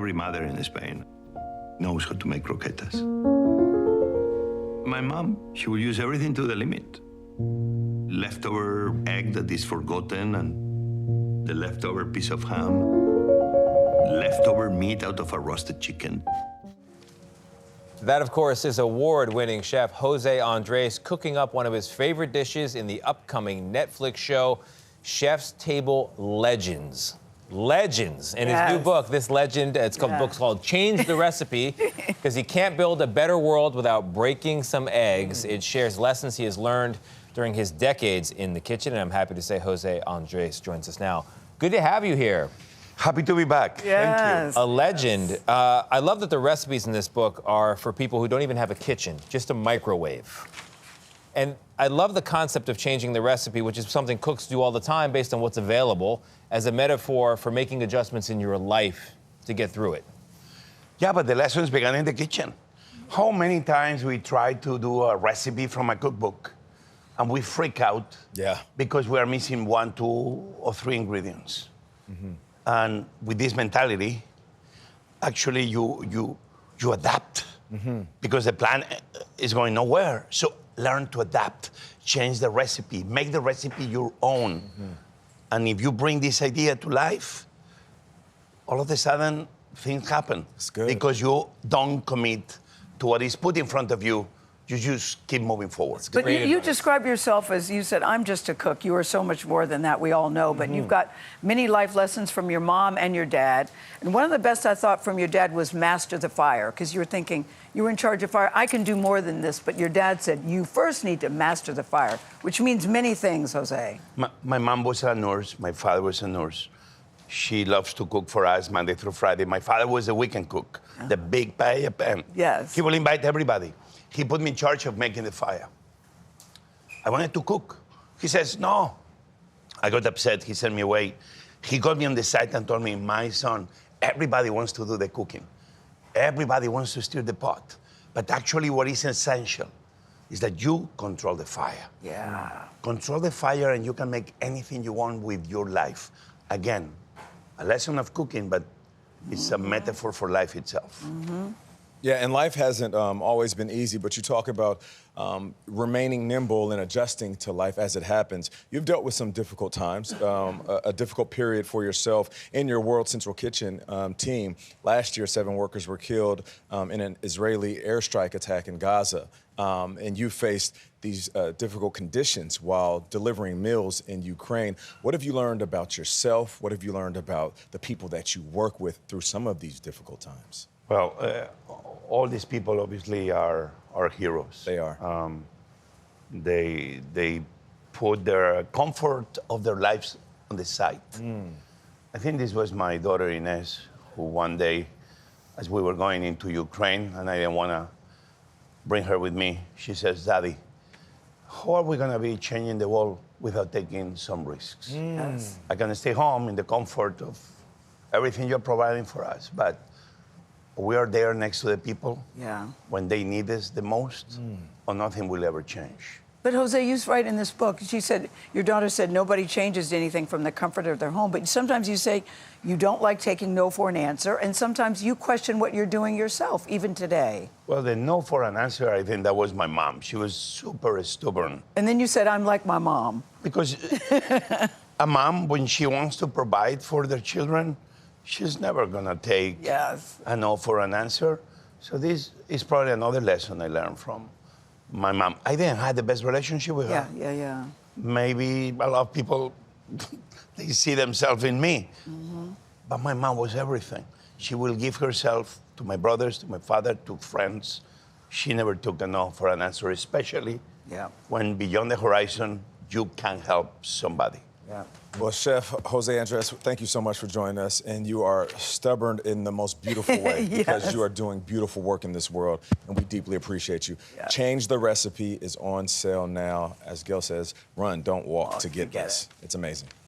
Every mother in Spain knows how to make croquetas. My mom, she will use everything to the limit. Leftover egg that is forgotten and the leftover piece of ham, leftover meat out of a roasted chicken. That, of course, is award-winning chef José Andrés cooking up one of his favorite dishes in the upcoming Netflix show, Chef's Table Legends. Legends. In his new book, this legend, it's called, the book's called Change the Recipe, because he can't build a better world without breaking some eggs. It shares lessons he has learned during his decades in the kitchen, and I'm happy to say José Andrés joins us now. Good to have you here. Happy to be back. Yes. Thank you. A legend. I love that the recipes in this book are for people who don't even have a kitchen, just a microwave. And I love the concept of changing the recipe, which is something cooks do all the time based on what's available, as a metaphor for making adjustments in your life to get through it. Yeah, but the lessons began in the kitchen. How many times we try to do a recipe from a cookbook and we freak out because we are missing 1, 2, or 3 ingredients. Mm-hmm. And with this mentality, actually you adapt because the plan is going nowhere. So learn to adapt, change the recipe, make the recipe your own. Mm-hmm. And if you bring this idea to life, all of a sudden things happen. That's good. Because you don't commit to what is put in front of you. You just keep moving forward. But you describe yourself as, you said, I'm just a cook. You are so much more than that, we all know. But you've got many life lessons from your mom and your dad. And one of the best I thought from your dad was master the fire, because you were thinking, you were in charge of fire. I can do more than this. But your dad said, you first need to master the fire, which means many things, Jose. My mom was a nurse. My father was a nurse. She loves to cook for us Monday through Friday. My father was a weekend cook, the big paella pan. Yes. He will invite everybody. He put me in charge of making the fire. I wanted to cook. He says, no. I got upset. He sent me away. He got me on the side and told me, my son, everybody wants to do the cooking. Everybody wants to stir the pot. But actually what is essential is that you control the fire. Yeah. Control the fire and you can make anything you want with your life. Again, a lesson of cooking, but it's a metaphor for life itself. Yeah, and life hasn't always been easy, but you talk about remaining nimble and adjusting to life as it happens. You've dealt with some difficult times, a difficult period for yourself in your World Central Kitchen team. Last year, 7 workers were killed in an Israeli airstrike attack in Gaza. And you faced these difficult conditions while delivering meals in Ukraine. What have you learned about yourself? What have you learned about the people that you work with through some of these difficult times? Well, all these people obviously are heroes. They are. They put their comfort of their lives on the side. I think this was my daughter Inez, who one day, as we were going into Ukraine, and I didn't want to bring her with me, she says, Daddy, how are we going to be changing the world without taking some risks? Yes. I can stay home in the comfort of everything you're providing for us, but we are there next to the people when they need us the most, or nothing will ever change. But Jose, you write in this book, she said, your daughter said nobody changes anything from the comfort of their home, but sometimes you say you don't like taking no for an answer, and sometimes you question what you're doing yourself, even today. Well, the no for an answer, I think that was my mom. She was super stubborn. And then you said, I'm like my mom. Because a mom, when she wants to provide for their children, she's never gonna take a no for an answer. So this is probably another lesson I learned from my mom. I didn't have the best relationship with her. Yeah. Maybe a lot of people, they see themselves in me. But my mom was everything. She will give herself to my brothers, to my father, to friends. She never took a no for an answer, especially when beyond the horizon, you can help somebody. Well, Chef José Andrés, thank you so much for joining us. And you are stubborn in the most beautiful way because you are doing beautiful work in this world, and we deeply appreciate you. Change the Recipe is on sale now. As Gayle says, run, don't walk to get this. It's amazing.